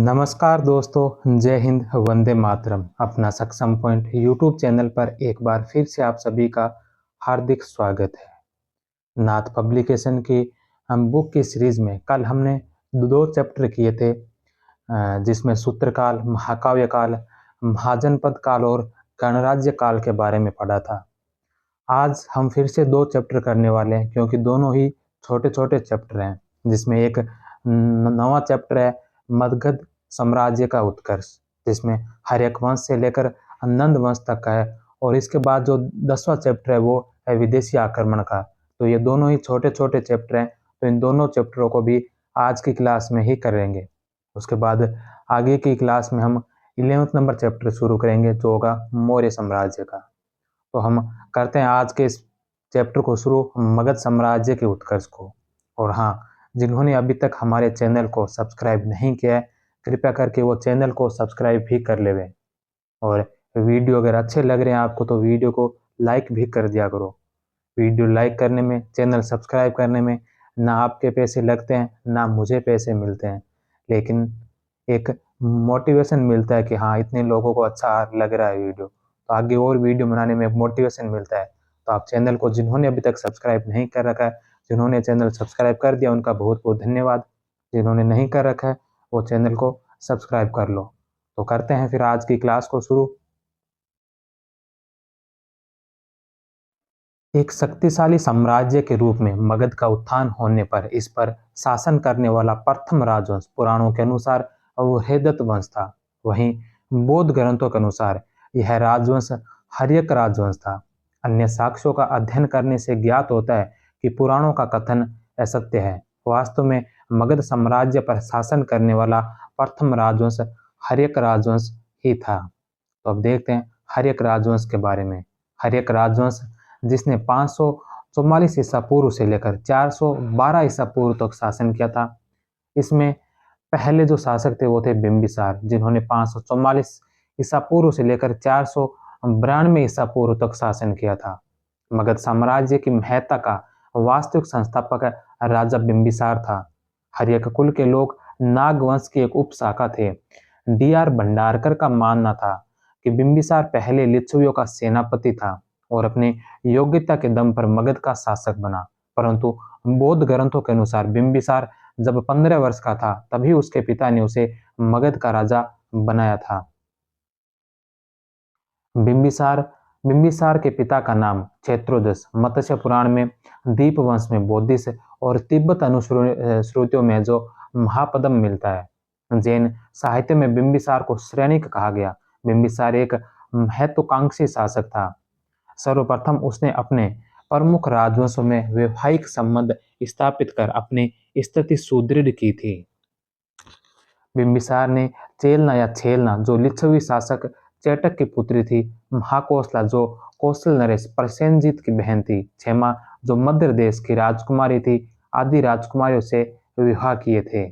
नमस्कार दोस्तों, जय हिंद, वंदे मातरम। अपना सक्षम पॉइंट यूट्यूब चैनल पर एक बार फिर से आप सभी का हार्दिक स्वागत है। नाथ पब्लिकेशन की हम बुक की सीरीज में कल हमने दो चैप्टर किए थे, जिसमें सूत्रकाल, महाकाव्य काल, महाजनपद काल और गणराज्य काल के बारे में पढ़ा था। आज हम फिर से दो चैप्टर करने वाले हैं, क्योंकि दोनों ही छोटे छोटे चैप्टर हैं, जिसमें एक नवा चैप्टर है मगध साम्राज्य का उत्कर्ष, जिसमें हर्यक वंश से लेकर नंद वंश तक का है, और इसके बाद जो 10वां चैप्टर है वो है विदेशी आक्रमण का। तो ये दोनों ही छोटे छोटे चैप्टर हैं, तो इन दोनों चैप्टरों को भी आज की क्लास में ही करेंगे। उसके बाद आगे की क्लास में हम 11वां नंबर चैप्टर शुरू करेंगे, जो होगा मौर्य साम्राज्य का। तो हम करते हैं आज के इस चैप्टर को शुरू, मगध साम्राज्य के उत्कर्ष को। और हाँ, जिन्होंने अभी तक हमारे चैनल को सब्सक्राइब नहीं किया है, कृपया करके वो चैनल को सब्सक्राइब भी कर लेवें। और वीडियो अगर अच्छे लग रहे हैं आपको, तो वीडियो को लाइक भी कर दिया करो। वीडियो लाइक करने में, चैनल सब्सक्राइब करने में ना आपके पैसे लगते हैं, ना मुझे पैसे मिलते हैं, लेकिन एक मोटिवेशन मिलता है कि हाँ, इतने लोगों को अच्छा लग रहा है वीडियो, तो आगे और वीडियो बनाने में मोटिवेशन मिलता है। तो आप चैनल को, जिन्होंने अभी तक सब्सक्राइब नहीं कर रखा है, जिन्होंने चैनल सब्सक्राइब कर दिया उनका बहुत बहुत धन्यवाद। जिन्होंने नहीं कर रखा है वो चैनल को सब्सक्राइब कर लो। तो करते हैं फिर आज की क्लास को शुरू। एक शक्तिशाली साम्राज्य के रूप में मगध का उत्थान होने पर इस पर शासन करने वाला प्रथम राजवंश पुराणों के अनुसार अवधूत वंश था। वहीं बौद्ध ग्रंथों के अनुसार यह राजवंश हर्यक राजवंश था। अन्य साक्ष्यों का अध्ययन करने से ज्ञात होता है कि पुराणों का कथन असत्य है। वास्तव में मगध साम्राज्य पर शासन करने वाला प्रथम राजवंश हर्यक राजवंश ही था। तो अब देखते हैं हर्यक राजवंश के बारे में। हर्यक राजवंश, जिसने 544 ईसा पूर्व से लेकर 412 ईसा पूर्व तक शासन किया था। इसमें पहले जो शासक थे वो थे बिंबिसार, जिन्होंने 544 ईसा पूर्व से लेकर 492 ईसा पूर्व तक शासन किया था। मगध साम्राज्य की महत्ता का वास्तविक संस्थापक राजा बिंबिसार था। हर्यक कुल के लोग नाग वंश की एक उपशाखा थे। डी.आर. भंडारकर का मानना था कि बिंबिसार पहले लिच्छवियों का सेनापति था और अपनी योग्यता के दम पर मगध का शासक बना। परंतु बौद्ध ग्रंथों के अनुसार बिंबिसार जब 15 वर्ष का था, तभी उसके पिता ने उसे मगध का राजा बनाया था। बिंबिसार बिंबिसार के पिता का नाम क्षेत्रोदस, मत्स्य पुराण में, दीप वंश में बौद्धिस और तिब्बत अनुश्रुतियों में जो महापद्म मिलता है। जैन साहित्य में बिंबिसार को श्रेणिक कहा गया। बिंबिसार एक महत्वाकांक्षी शासक था। सर्वप्रथम उसने अपने प्रमुख राजवंशों में वैवाहिक संबंध स्थापित कर अपनी स्थिति सुदृढ़ की थी। बिंबिसार ने चेलना या छेलना, जो लिच्छवी शासक चेटक की पुत्री थी, महाकोसला, जो कौशल नरेश प्रसेनजीत की बहन थी, क्षेमा, जो मध्य देश की राजकुमारी थी, आदि राजकुमारियों से विवाह किए थे।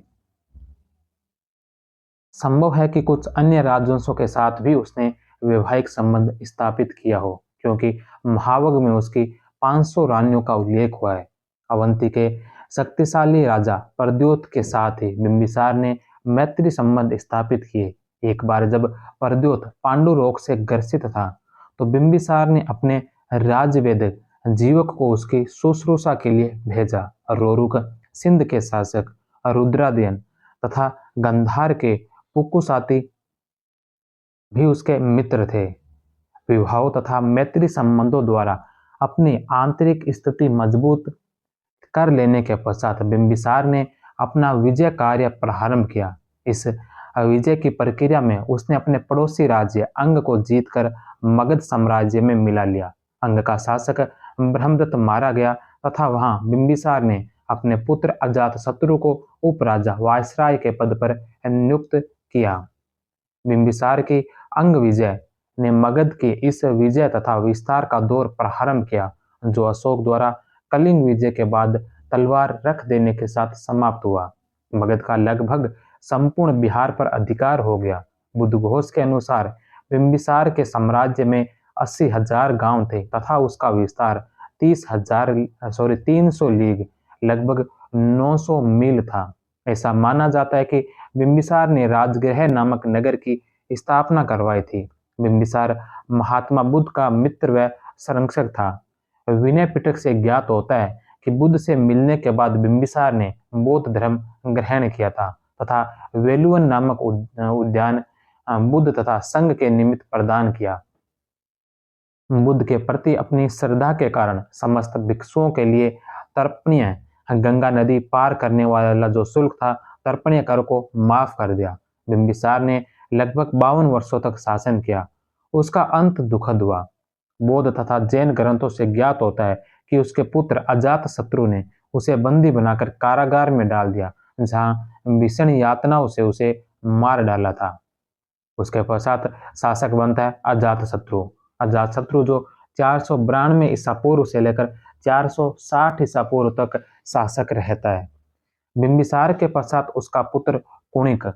संभव है कि कुछ अन्य राजवंशों के साथ भी उसने वैवाहिक संबंध स्थापित किया हो, क्योंकि महावग में उसकी 500 रानियों का उल्लेख हुआ है। अवंती के शक्तिशाली राजा प्रद्योत के साथ ही बिंबिसार ने मैत्री संबंध स्थापित किए। एक बार जब प्रद्योत पांडु रोग से ग्रसित था, तो बिंबिसार ने अपने राजवेद जीवक को उसकी शुश्रूषा के लिए भेजा। रोरुक, सिंध के शासक रुद्रादयन तथा गंधार के पुकुसाती भी उसके मित्र थे। विवाहों तथा मैत्री संबंधों द्वारा अपनी आंतरिक स्थिति मजबूत कर लेने के पश्चात बिंबिसार ने अपना विजय कार्य प्रारंभ किया। इस विजय की प्रक्रिया में उसने अपने पड़ोसी राज्य अंग को जीतकर मगध साम्राज्य में मिला लिया। अंग का शासक ब्रह्मदत्त मारा गया तथा वहां बिंबिसार ने अपने पुत्र अजातशत्रु को उपराजा वायसराय के पद पर नियुक्त किया। बिंबिसार की अंग विजय ने मगध के इस विजय तथा विस्तार का दौर प्रारंभ किया, जो अशोक द्वारा कलिंग विजय के बाद तलवार रख देने के साथ समाप्त हुआ। मगध का लगभग संपूर्ण बिहार पर अधिकार हो गया। बुद्धघोष के अनुसार बिंबिसार के साम्राज्य में 80,000 गांव थे तथा उसका विस्तार 300 लीग लगभग 900 मील था। ऐसा माना जाता है कि बिंबिसार ने राजगृह नामक नगर की स्थापना करवाई थी। बिंबिसार महात्मा बुद्ध का मित्र व संरक्षक था। विनय पिटक से ज्ञात होता है कि बुद्ध से मिलने के बाद बिंबिसार ने बौद्ध धर्म ग्रहण किया था तथा वेलुवन नामक उद्यान बुद्ध तथा संघ के निमित्त प्रदान किया। बुद्ध के प्रति अपनी श्रद्धा के कारण समस्त भिक्षुओं के लिए तर्पणीय गंगा नदी पार करने वाला जो शुल्क था, तर्पणीय कर को माफ कर दिया। बिंबिसार ने लगभग 52 वर्षों तक शासन किया। उसका अंत दुखद हुआ। बौद्ध तथा जैन ग्रंथों से ज्ञात होता है कि उसके पुत्र अजातशत्रु ने उसे बंदी बनाकर कारागार में डाल दिया, जहां भीषण यातनाओं से उसे मार डाला था। उसके पश्चात शासक बनता है अजातशत्रु। अजातशत्रु जो 492 ईसा पूर्व से लेकर 460 ईसा पूर्व तक शासक रहता है। बिंबिसार के पश्चात उसका पुत्र कुणिक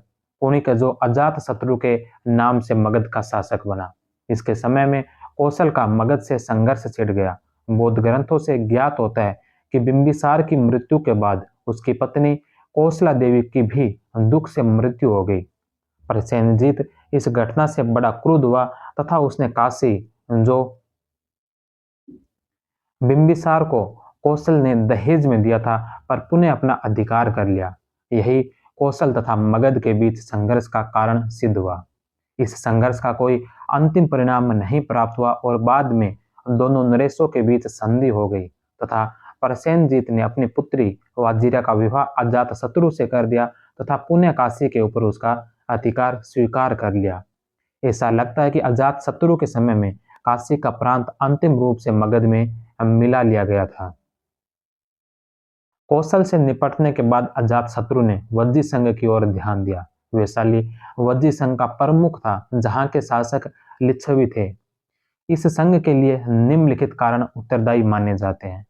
कुणिक जो अजातशत्रु के नाम से मगध का शासक बना। इसके समय में कौशल का मगध से संघर्ष छिड़ गया। बौद्ध ग्रंथों से ज्ञात होता है कि बिंबिसार की मृत्यु के बाद उसकी पत्नी कौशला देवी की भी दुख से मृत्यु हो गई। पर सेनजीत इस घटना से बड़ा क्रुद्ध हुआ तथा उसने काशी, जो बिंबिसार को कौशल ने दहेज में दिया था, पर पुनः अपना अधिकार कर लिया। यही कौशल तथा मगध के बीच संघर्ष का कारण सिद्ध हुआ। इस संघर्ष का कोई अंतिम परिणाम नहीं प्राप्त हुआ और बाद में दोनों नरेशों के बीच संधि हो गई तथा परसेनजीत ने अपनी पुत्री वाजिरा का विवाह अजातशत्रु से कर दिया तथा पुनः काशी के ऊपर उसका अधिकार स्वीकार कर लिया। ऐसा लगता है कि अजातशत्रु के समय में काशी का प्रांत अंतिम रूप से मगध में मिला लिया गया था। कौशल से निपटने के बाद अजातशत्रु ने वज्जी संघ की ओर ध्यान दिया। वैशाली वज्जी संघ का प्रमुख था, जहां के शासक लिच्छवी थे। इस संघ के लिए निम्नलिखित कारण उत्तरदायी माने जाते हैं।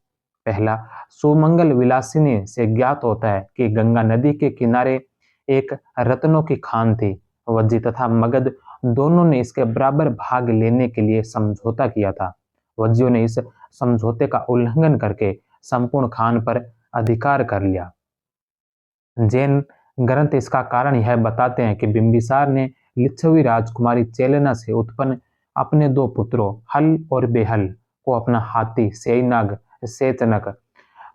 पहला, सुमंगल विलासिनी से ज्ञात होता है कि गंगा नदी के किनारे एक रत्नों की खान थी। वज्जी तथा मगध दोनों ने इसके बराबर भाग लेने के लिए समझौता किया था। वज्जियों ने इस समझौते का उल्लंघन करके संपूर्ण खान पर अधिकार कर लिया। जैन ग्रंथ इसका कारण यह बताते हैं कि बिंबिसार ने लिच्छवी राजकुमारी चेलेना से उत्पन्न अपने दो पुत्रों हल और बेहल को अपना हाथी सेनाग सेचनक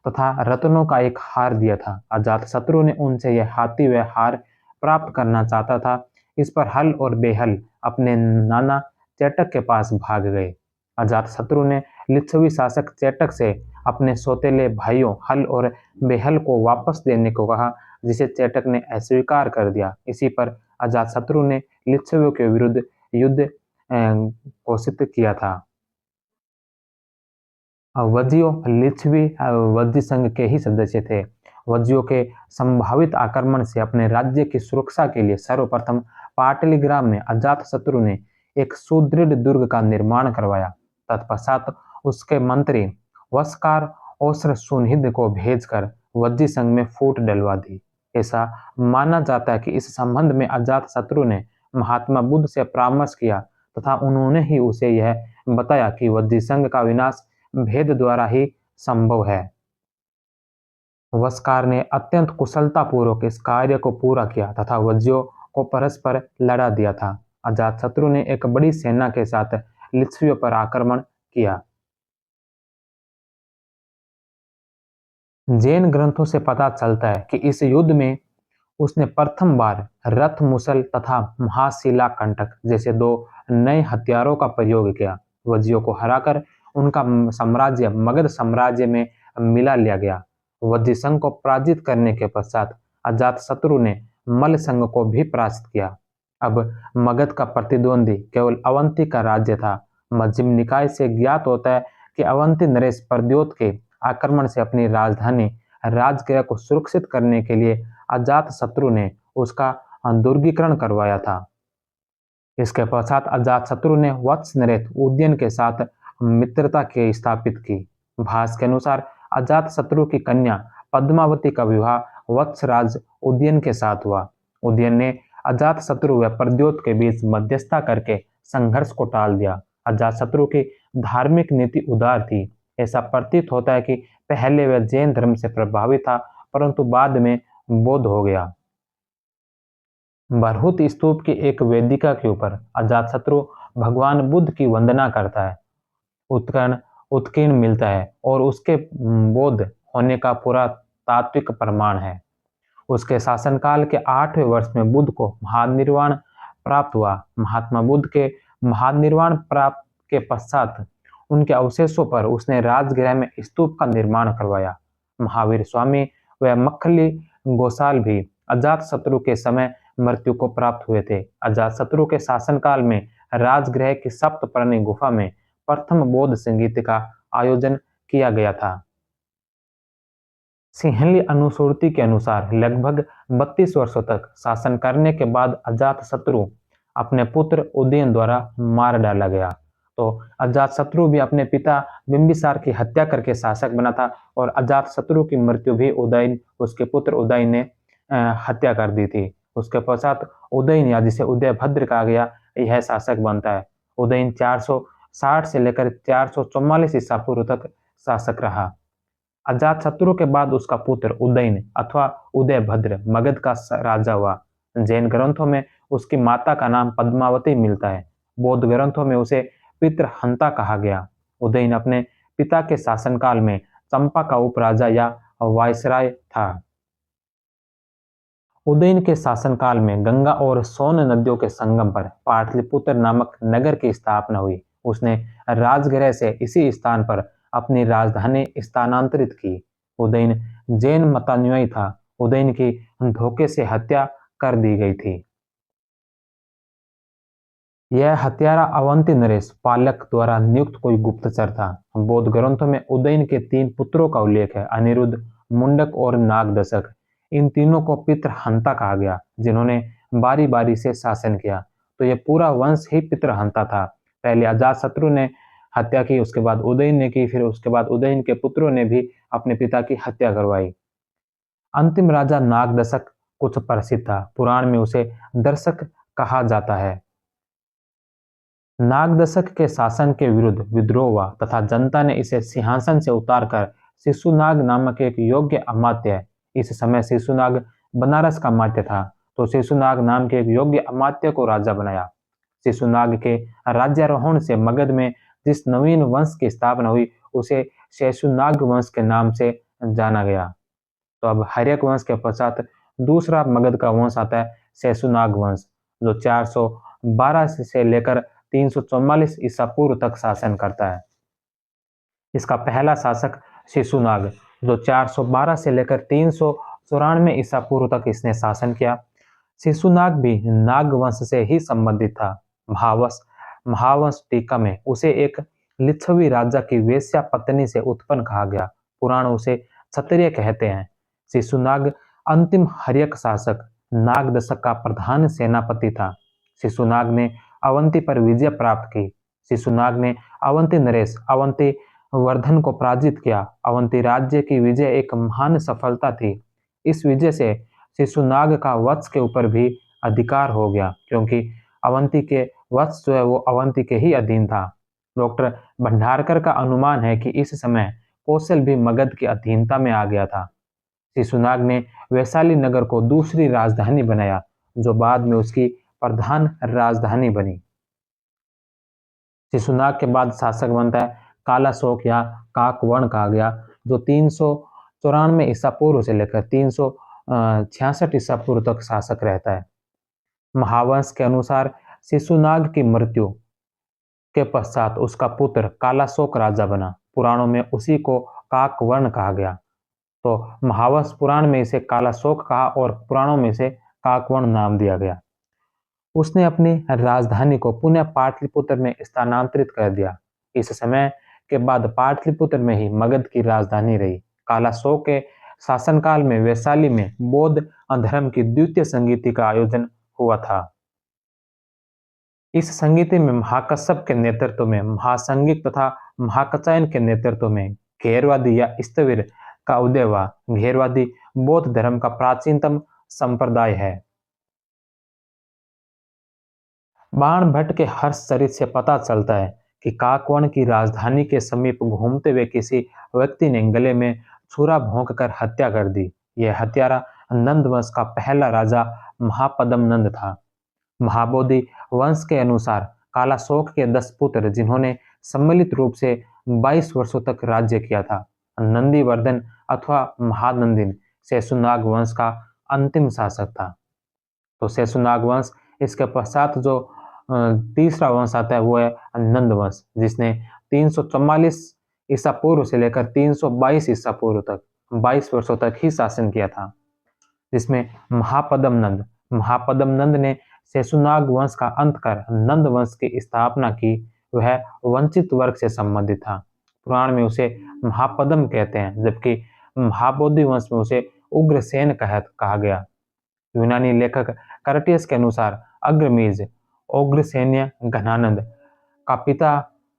तथा रत्नों का एक हार दिया था। अजातशत्रु ने उनसे यह हाथी व हार प्राप्त करना चाहता था। इस पर हल और बेहल अपने नाना चेटक के पास भाग गए। अजातशत्रु ने लिच्छवी शासक चेटक से अपने सौतेले भाइयों हल और बेहल को वापस देने को कहा, जिसे चेटक ने अस्वीकार कर दिया। इसी पर अजातशत्रु ने लिच्छवियों के विरुद्ध युद्ध घोषित किया था। वज्जियों लिच्छवी वज्जी संघ के ही सदस्य थे। वज्जियों के संभावित आक्रमण से अपने राज्य की सुरक्षा के लिए सर्वप्रथम पाटलिग्राम में अजातशत्रु ने एक सुदृढ़ दुर्ग का निर्माण करवाया। तत्पश्चात उसके मंत्री वस्कार औसर सुनहिद को भेजकर वज्जी संघ में फूट डलवा दी। ऐसा माना जाता है कि इस संबंध में अजातशत्रु ने महात्मा बुद्ध से परामर्श किया तथा उन्होंने ही उसे यह बताया कि वज्जी संघ का विनाश भेद द्वारा ही संभव है। वस्कार ने अत्यंत कुशलतापूर्वक इस कार्य को पूरा किया तथा वज्जियों को परस्पर लड़ा दिया था। अजातशत्रु ने एक बड़ी सेना के साथ लिच्छवियों पर आक्रमण किया। जैन ग्रंथों से पता चलता है कि इस युद्ध में उसने प्रथम बार रथ मुसल तथा महाशिला कंटक जैसे दो नए हथियारों का प्रयोग किया। वज्जियों को हराकर उनका साम्राज्य मगध साम्राज्य में मिला लिया गया। वज्जी संघ को पराजित करने के पश्चात अजातशत्रु ने मल्ल संघ को भी पराजित किया। अब मगध का प्रतिद्वंदी केवल अवंती का राज्य था। मध्यम निकाय से ज्ञात होता है कि अवंती नरेश प्रद्योत के आक्रमण से अपनी राजधानी राजगृह को सुरक्षित करने के लिए अजातशत्रु ने उसका दुर्गीकरण करवाया था। इसके पश्चात अजातशत्रु ने वत्स नरेश उदयन के साथ मित्रता के स्थापित की। भास के अनुसार अजातशत्रु की कन्या पद्मावती का विवाह वत्सराज उदयन के साथ हुआ। उदयन ने अजातशत्रु व प्रद्योत के बीच मध्यस्थता करके संघर्ष को टाल दिया। अजातशत्रु की धार्मिक नीति उदार थी। ऐसा प्रतीत होता है कि पहले वह जैन धर्म से प्रभावित था, परंतु बाद में बौद्ध हो गया। बरहुत स्तूप की एक वेदिका के ऊपर अजातशत्रु भगवान बुद्ध की वंदना करता है। उत्कीर्ण उत्कीर्ण मिलता है और उसके बौद्ध होने का पूरा तात्विक प्रमाण है। उसके शासनकाल के 8वें वर्ष में बुद्ध को महानिर्वाण प्राप्त हुआ। महात्मा बुद्ध के महानिर्वाण प्राप्त के पश्चात उनके अवशेषों पर उसने राजगृह में स्तूप का निर्माण करवाया। महावीर स्वामी व मक्खली गोसाल भी अजातशत्रु के समय मृत्यु को प्राप्त हुए थे। अजातशत्रु के शासनकाल में राजगृह की सप्तपर्णी गुफा में प्रथम बौद्ध संगीत का आयोजन किया गया था। सिंहली अनुश्रुति के अनुसार लगभग 32 वर्षों तक शासन करने के बाद अजातशत्रु अपने पुत्र उदयन द्वारा मार डाला गया। तो अजातशत्रु भी अपने पिता बिंबिसार की हत्या करके शासक बना था और अजातशत्रु की मृत्यु भी उदयन उसके पुत्र उदयन ने हत्या कर दी थी। उसके पश्चात उदयन या जिसे उदयभद्र कहा गया यह शासक बनता है। उदयन 460 से लेकर 444 ईसा पूर्व तक शासक रहा। अजातशत्रु के बाद उसका पुत्र उदयन अथवा उदयभद्र मगध का राजा हुआ। जैन ग्रंथों में उसकी माता का नाम पद्मावती मिलता है। बौद्ध ग्रंथों में उसे पितृहंता कहा गया। उदयन अपने पिता के शासनकाल में चंपा का उपराजा या वायसराय था। उदयन के शासनकाल में गंगा और सोन नदियों के संगम पर पाटलिपुत्र नामक नगर की स्थापना हुई। उसने राजगृह से इसी स्थान पर अपनी राजधानी स्थानांतरित की। उदयन जैन मतानुयायी था। उदयन की धोखे से हत्या कर दी गई थी। यह हत्यारा अवंती नरेश पालक द्वारा नियुक्त कोई गुप्तचर था। बौद्ध ग्रंथों में उदयन के 3 पुत्रों का उल्लेख है, अनिरुद्ध, मुंडक और नागदशक। इन तीनों को पितृहंता कहा गया, जिन्होंने बारी बारी से शासन किया। तो यह पूरा वंश ही पितृहंता था। पहले अजातशत्रु ने हत्या की, उसके बाद उदयन ने की, फिर उसके बाद उदयन के पुत्रों ने भी अपने पिता की हत्या करवाई। अंतिम राजा नागदशक कुछ प्रसिद्ध था। पुराण में उसे दर्शक कहा जाता है। नागदशक के शासन के विरुद्ध विद्रोह हुआ तथा जनता ने इसे सिंहासन से उतारकर शिशुनाग नामक एक योग्य अमात्य, इस समय शिशुनाग बनारस का अमात्य था, तो शिशुनाग नाम के एक योग्य अमात्य को राजा बनाया। शिशुनाग के राज्यारोहण से मगध में जिस नवीन वंश की स्थापना हुई उसे शेषुनाग वंश के नाम से जाना गया। तो अब हर्यक वंश के पश्चात दूसरा मगध का वंश आता है शेषुनाग वंश, जो 412 से लेकर 344 ईसा पूर्व तक शासन करता है। इसका पहला शासक शिशुनाग, जो 412 से लेकर 394 ईसा पूर्व तक इसने शासन किया। शिशुनाग भी नाग वंश से ही संबंधित था। महावंश टीका में उसे एक लिच्छवी राजा की वेश्या पत्नी से उत्पन्न कहा गया। पुराण उसे क्षत्रिय कहते हैं। शिशुनाग अंतिम हर्यक शासक नागदशक का प्रधान सेनापति था। शिशुनाग ने अवंती पर विजय प्राप्त की। शिशुनाग ने अवंती नरेश अवंती वर्धन को पराजित किया। अवंती राज्य की विजय एक महान सफलता थी। इस विजय से शिशुनाग का वत्स के ऊपर भी अधिकार हो गया, क्योंकि अवंती के वत्स जो है वो अवंती के ही अधीन था। डॉक्टर भंडारकर का अनुमान है कि इस समय कौशल भी मगध की अधीनता में आ गया था। शिशुनाग ने वैशाली नगर को दूसरी राजधानी बनाया, जो बाद में उसकी प्रधान राजधानी बनी। शिशुनाग के बाद शासक बनता है कालाशोक या काकवर्ण कहा गया, जो 394 ईसा पूर्व से लेकर 366 ईसा पूर्व तक शासक रहता है। महावंश के अनुसार शिशुनाग की मृत्यु के पश्चात उसका पुत्र कालाशोक राजा बना। पुराणों में उसी को काकवर्ण कहा गया। तो महावंश पुराण में इसे कालाशोक कहा और पुराणों में इसे काकवर्ण नाम दिया गया। उसने अपनी राजधानी को पुनः पाटलिपुत्र में स्थानांतरित कर दिया। इस समय के बाद पाटलिपुत्र में ही मगध की राजधानी रही। कालाशोक के शासनकाल में वैशाली में बौद्ध धर्म की द्वितीय संगीति का आयोजन हुआ था। इस संगीति में महाकश्यप के नेतृत्व में महासंगिक तथा महाकचायन के नेतृत्व में घेरवादी या स्थविर का उदय हुआ। घेरवादी बौद्ध धर्म का प्राचीनतम संप्रदाय है। बाण भट्ट के हर्षचरित से पता चलता है कि काकवर्ण की राजधानी के समीप घूमते हुए किसी व्यक्ति ने गले में छुरा भोंक कर हत्या कर दी। यह हत्यारा नंद वंश का पहला राजा महापद्म नंद था। महाबोधि वंश के अनुसार कालाशोक के 10 पुत्र, जिन्होंने सम्मिलित रूप से 22 वर्षों तक राज्य किया था। नंदीवर्धन अथवा महानंदिन शेषुनाग वंश का अंतिम शासक था। तो शेषुनाग वंश, इसके पश्चात जो तीसरा वंश आता है वो है नंद वंश, जिसने 344 ईसा पूर्व से लेकर 322 ईसा पूर्व तक 22 वर्षों तक ही शासन किया था। जिसमें महापद्म नंद ने शेषुनाग वंश का अंत कर नंद वंश की स्थापना की। वह वंचित वर्ग से संबंधित था। पुराण में उसे महापद्म कहते हैं, जबकि महाबोधि वंश में उसे उग्रसेन कहा गया। यूनानी लेखक कर्टियस के अनुसार अग्रमीज उग्रसेन्य घनानंद का पिता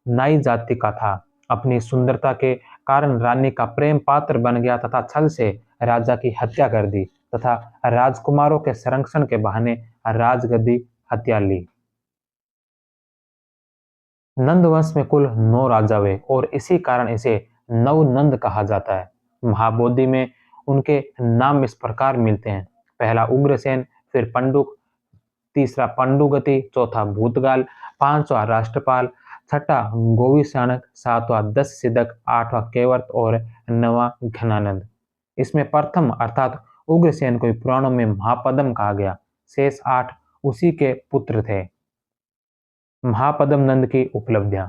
नाई जाति का था। अपनी सुंदरता के कारण रानी का प्रेम पात्र बन गया तथा छल से राजा की हत्या कर दी तथा राजकुमारों के संरक्षण के बहाने राजगद्दी हत्या ली। नंद वंश में कुल 9 राजा हुए और इसी कारण इसे नवनंद कहा जाता है। महाबोधि में उनके नाम इस प्रकार मिलते हैं: पहला उग्रसेन, फिर पंडुक, तीसरा पंडुगति, चौथा भूतगाल, पांचवा राष्ट्रपाल, छठा गोविशानक, सातवां दस सिदक, आठवां केवर्त और नवा घनानंद। इसमें प्रथम अर्थात उग्रसेन को पुराणों में महापद्म कहा गया। शेष 8 उसी के पुत्र थे। महापद्म नंद की उपलब्धियां।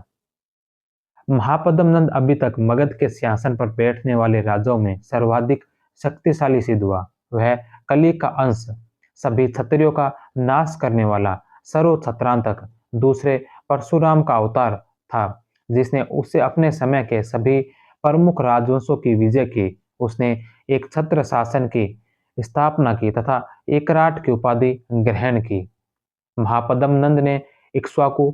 महापद्म नंद अभी तक मगध के सिंहासन पर बैठने वाले राजाओं में सर्वाधिक शक्तिशाली सिद्ध हुआ। वह कली का अंश, सभी क्षत्रियों का नाश करने वाला, सर्व क्षत्रांतक, दूसरे परशुराम का अवतार था, जिसने उससे अपने समय के सभी प्रमुख राजवंशों की विजय की। उसने एक छत्र शासन की स्थापना की तथा एकराट की उपाधि ग्रहण की। महापद्म नंद ने इक्ष्वाकु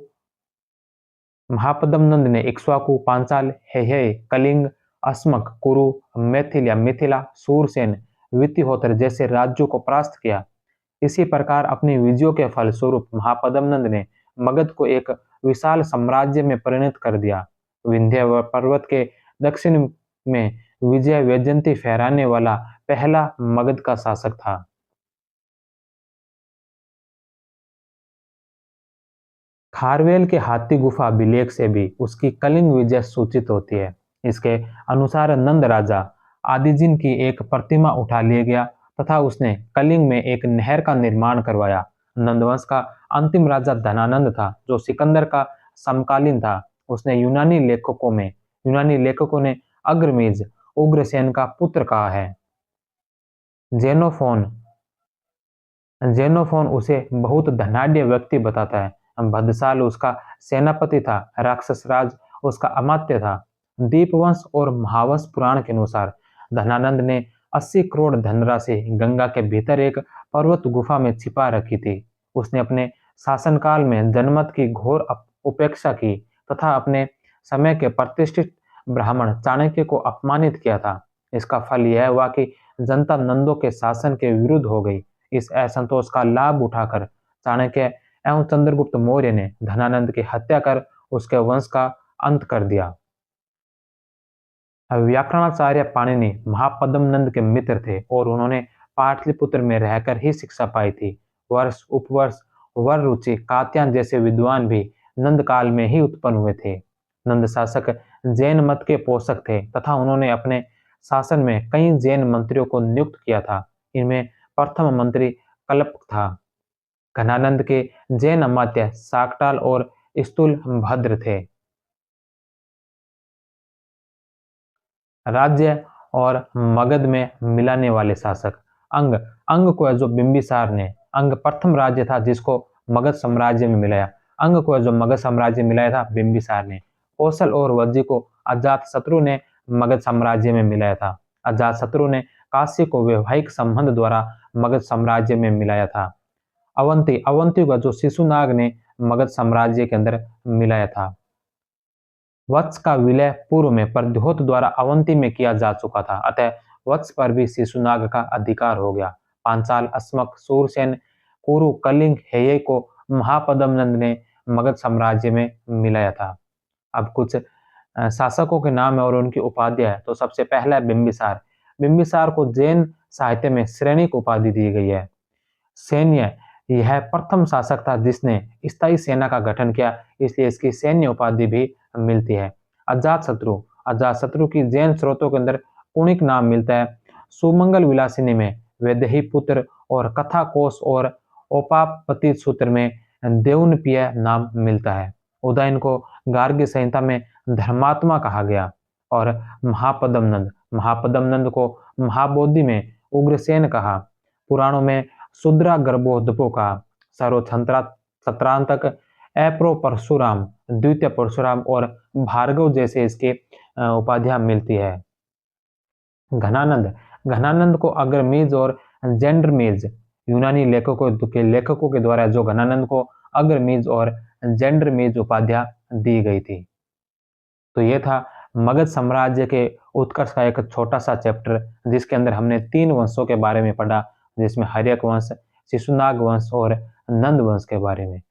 महापद्म नंद ने इक्ष्वाकु, पांचाल, हेहय, कलिंग, अस्मक, कुरु, मैथिल या मिथिला, सूरसेन, वितिहोत्र जैसे राज्यों को परास्त किया। इसी प्रकार अपनी विजयों के फलस्वरूप महापद्म नंद ने मगध को एक विशाल साम्राज्य में परिणत कर दिया। विंध्य पर्वत के दक्षिण में विजय वैजयंती फहराने वाला पहला मगध का शासक था। खारवेल के हाथी गुफा अभिलेख से भी उसकी कलिंग विजय सूचित होती है। इसके अनुसार नंद राजा आदिजिन की एक प्रतिमा उठा लिया गया तथा उसने कलिंग में एक नहर का निर्माण करवाया। नंदवंश का अंतिम राजा धनानंद था, जो सिकंदर का समकालीन था। उसने यूनानी लेखकों ने अग्रमीज उग्रसेन का पुत्र कहा है। जेनोफोन जेनोफोन उसे बहुत धनाढ्य व्यक्ति बताता है। भद्रसाल उसका सेनापति था। राक्षस राज उसका अमात्य था। दीपवंश और महावंश पुराण के अनुसार धनानंद ने 80 करोड़ धनराशि गंगा के भीतर एक पर्वत गुफा में छिपा रखी थी। उसने अपने शासनकाल में जनमत की घोर उपेक्षा की तथा अपने समय के प्रतिष्ठित ब्राह्मण चाणक्य को अपमानित किया था। इसका फल यह हुआ कि जनता नंदों के शासन के विरुद्ध हो गई। इस असंतोष का लाभ उठाकर चाणक्य एवं चंद्रगुप्त मौर्य ने धनानंद की हत्या कर उसके वंश का अंत कर दिया। व्याकरणाचार्य पाणिनि महापद्म नंद के मित्र थे और उन्होंने पाटलिपुत्र में रहकर ही शिक्षा पाई थी। वर्ष, उपवर्ष, वर रुचि, कात्यायन जैसे विद्वान भी नंद काल में ही उत्पन्न हुए थे। नंद शासक जैन मत के पोषक थे तथा उन्होंने अपने शासन में कई जैन मंत्रियों को नियुक्त किया था। इनमें प्रथम मंत्री कल्प था। घनानंद के जैन अमात्य शाकटाल और स्थूलभद्र थे। राज्य और मगध में मिलाने वाले शासक। अंग को जो बिंबिसार ने, अंग प्रथम राज्य था जिसको मगध साम्राज्य में मिलाया। अंग को जो मगध साम्राज्य में मिलाया था बिंबिसार ने। कौशल और वज्जी को अजातशत्रु ने मगध साम्राज्य में मिलाया था। अजातशत्रु ने काशी को वैवाहिक संबंध द्वारा मगध साम्राज्य में मिलाया था। अवंती का जो शिशुनाग ने मगध साम्राज्य के अंदर मिलाया था। वत्स का विलय पूर्व में प्रद्योत द्वारा अवंती में किया जा चुका था, अतः वत्स पर भी शिशुनाग का अधिकार हो गया। पांचाल, अस्मक, सूरसेन, कुरु, कलिंग, हेय को महापद्म नंद ने मगध साम्राज्य में मिलाया था। अब कुछ शासकों के नाम है और उनकी उपाधियां है। तो सबसे पहला है बिंबिसार। बिंबिसार को जैन साहित्य में श्रेणिक उपाधि दी गई है। सैन्य, यह प्रथम शासक था जिसने स्थायी सेना का गठन किया, इसलिए इसकी सैन्य उपाधि भी मिलती है। अजातशत्रु, अजातशत्रु की जैन स्रोतों के अंदर पुणिक नाम मिलता है। सुमंगल विलासिनी में वैदेही पुत्र और कथा कोश और ओपापति सूत्र में देवनप्रिय नाम मिलता है। उदयन को गार्गी संहिता में धर्मात्मा कहा गया और महापद्मनंद, महापद्मनंद को महाबोधि में उग्रसेन कहा। पुराणों में शूद्रा गर्भोद्भव का सर्वछंत्रा छत्रांतक, अप्रो परशुराम, द्वितीय परशुराम और भार्गव जैसे इसके उपाधियां मिलती है। घनानंद, घनानंद को अग्रमीज और जेंडरमीज, यूनानी लेखकों के द्वारा जो घनानंद को अग्रमीज और जेंडरमीज उपाधियां दी गई थी। तो ये था मगध साम्राज्य के उत्कर्ष का एक छोटा सा चैप्टर, जिसके अंदर हमने 3 वंशों के बारे में पढ़ा, जिसमें हर्यक वंश, शिशुनाग वंश और नंद वंश के बारे में।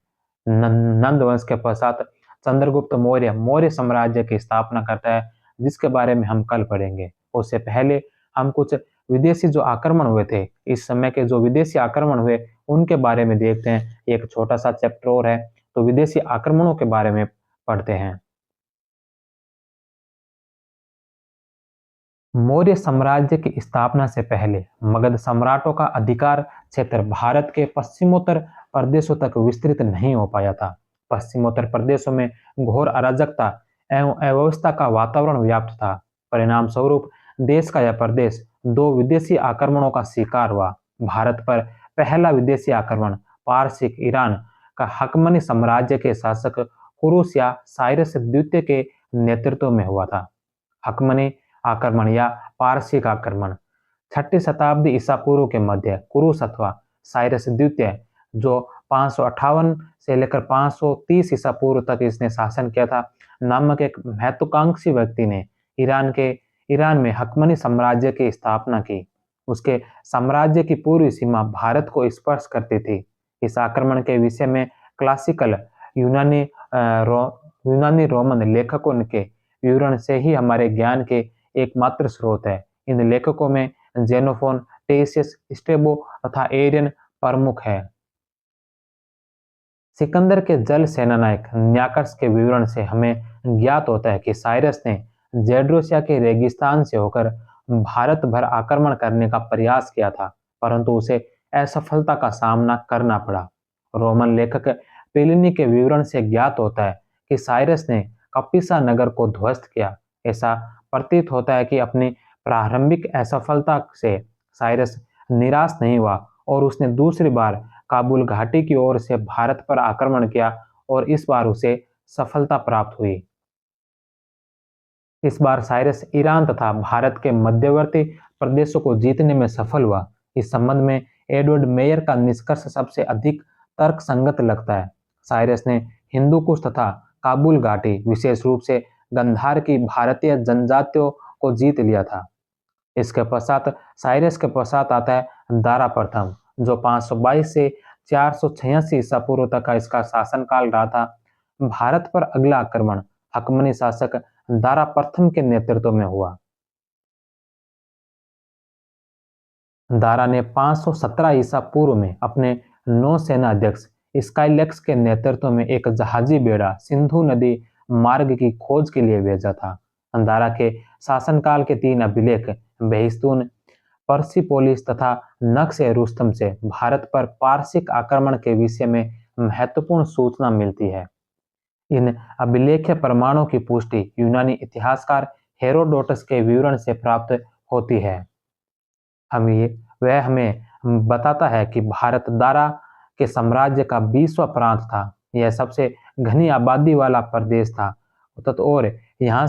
नंद वंश के पश्चात चंद्रगुप्त मौर्य मौर्य साम्राज्य की स्थापना करता है, जिसके बारे में हम कल पढ़ेंगे। उससे पहले हम कुछ विदेशी जो आक्रमण हुए थे, इस समय के जो विदेशी आक्रमण हुए उनके बारे में देखते हैं। एक छोटा सा चैप्टर और है, तो विदेशी आक्रमणों के बारे में पढ़ते हैं। मौर्य साम्राज्य की स्थापना से पहले मगध सम्राटों का अधिकार क्षेत्र भारत के पश्चिमोत्तर प्रदेशों तक विस्तृत नहीं हो पाया था। पश्चिमोत्तर प्रदेशों में घोर अराजकता एवं अव्यवस्था का वातावरण व्याप्त था। परिणाम स्वरूप देश का यह प्रदेश 2 विदेशी आक्रमणों का शिकार हुआ। भारत पर पहला विदेशी आक्रमण पारसिक ईरान का हकमनी साम्राज्य के शासक कुरुस या साइरस द्वितीय के नेतृत्व में हुआ था। हकमनी आक्रमण या पारसिक आक्रमण 6ठी शताब्दी ईसा पूर्व के मध्य कुरुस अथवा साइरस द्वितीय, जो 558 से लेकर 530 ईसा पूर्व तक इसने शासन किया था, नामक एक महत्वाकांक्षी व्यक्ति ने ईरान में हकमनी साम्राज्य की स्थापना की। उसके साम्राज्य की पूर्वी सीमा भारत को स्पर्श करती थी। इस आक्रमण के विषय में क्लासिकल यूनानी रोमन लेखकों के विवरण से ही हमारे ज्ञान के एकमात्र स्रोत है। इन लेखकों में जेनोफोन, टेसियस, स्ट्रेबो तथा एरियन प्रमुख है। सिकंदर के जल सेनानायक न्याकर्स के विवरण से हमें ज्ञात होता है कि साइरस ने जेड्रोसिया के रेगिस्तान से होकर भारत भर आक्रमण करने का प्रयास किया था, परंतु उसे असफलता का सामना करना पड़ा। रोमन लेखक प्लिनी के विवरण से ज्ञात होता है कि साइरस ने कपिसा नगर को ध्वस्त किया। ऐसा प्रतीत होता है कि अपनी प्रारंभिक असफलता से साइरस निराश नहीं हुआ और उसने दूसरी बार काबुल घाटी की ओर से भारत पर आक्रमण किया और इस बार उसे सफलता प्राप्त हुई। इस बार साइरस ईरान तथा भारत के मध्यवर्ती प्रदेशों को जीतने में सफल हुआ। इस संबंध में एडवर्ड मेयर का निष्कर्ष सबसे अधिक तर्कसंगत लगता है। साइरस ने हिंदू कुश तथा काबुल घाटी, विशेष रूप से गंधार की भारतीय जनजातियों को जीत लिया था। इसके पश्चात साइरस के पश्चात आता है दारा प्रथम, जो 522 से 486 ईसा पूर्व तक का इसका शासनकाल रहा था। भारत पर अगला आक्रमण हकमनी शासक दारा प्रथम के नेतृत्व में हुआ। दारा ने 517 ईसा पूर्व में अपने नौसेना अध्यक्ष स्काइलेक्स के नेतृत्व में एक जहाजी बेड़ा सिंधु नदी मार्ग की खोज के लिए भेजा था। दारा के शासनकाल के 3 अभिलेख बेहिस्तून, पर्सिपोलिस तथा नक्श ए रुस्तम से भारत पर पारसिक आक्रमण के विषय में महत्वपूर्ण सूचना मिलती है। इन अभिलेख प्रमाणों की पुष्टि यूनानी इतिहासकार हेरोडोटस के विवरण से प्राप्त होती है। वह हमें बताता है कि भारत दारा के साम्राज्य का 20वां प्रांत था। यह सबसे घनी आबादी वाला प्रदेश था और यहाँ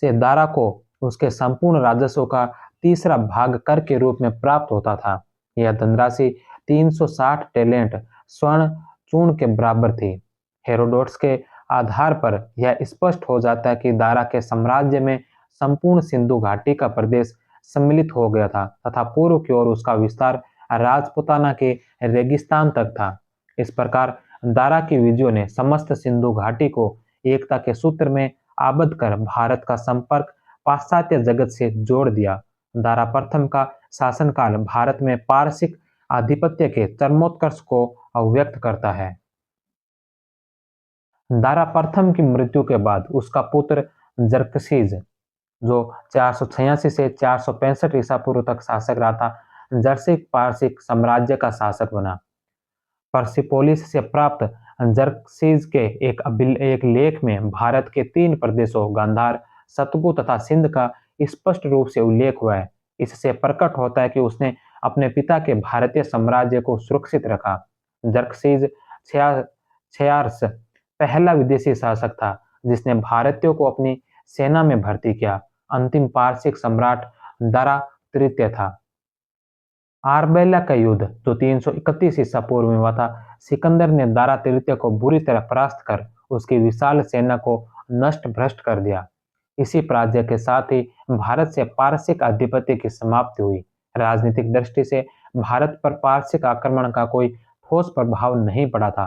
से दारा को उसके संपूर्ण राजस्व का 3रा भाग कर के रूप में प्राप्त होता था। यह धनराशि 360 टैलेंट स्वर्ण चूर्ण के बराबर थी। हेरोडोटस के आधार पर यह स्पष्ट हो जाता है कि दारा के साम्राज्य में संपूर्ण सिंधु घाटी का प्रदेश सम्मिलित हो गया था तथा पूर्व की ओर उसका विस्तार राजपुताना के रेगिस्तान तक था। इस प्रकार दारा की विजयों ने समस्त सिंधु घाटी को एकता के सूत्र में आबद्ध कर भारत का संपर्क पाश्चात्य जगत से जोड़ दिया दारा प्रथम का शासनकाल भारत में पारसिक आधिपत्य के चरमोत्कर्ष को व्यक्त करता है। दारा प्रथम की मृत्यु के बाद उसका पुत्र जरकशीज, जो 486 से 465 ईसा पूर्व तक शासक रहा था, जर्सिक पारसिक साम्राज्य का शासक बना। पर्सिपोलिस से प्राप्त जर्कसीज के एक लेख में भारत के 3 प्रदेशों गांधार, सतगु तथा सिंध का स्पष्ट रूप से उल्लेख हुआ है। इससे प्रकट होता है कि उसने अपने पिता के भारतीय साम्राज्य को सुरक्षित रखा। जर्कसीज छयार्स पहला विदेशी शासक था जिसने भारतीयों को अपनी सेना में भर्ती किया। अंतिम पारसिक सम्राट दारा तृतीय था। आरबेला का युद्ध जो 331 ईसा पूर्व में हुआ था, सिकंदर ने दारा तृतीय को बुरी तरह परास्त कर उसकी विशाल सेना को नष्ट भ्रष्ट कर दिया। इसी पराजय के साथ ही भारत से पारसिक आधिपत्य की समाप्ति हुई। राजनीतिक दृष्टि से भारत पर पारसिक आक्रमण का कोई ठोस प्रभाव नहीं पड़ा था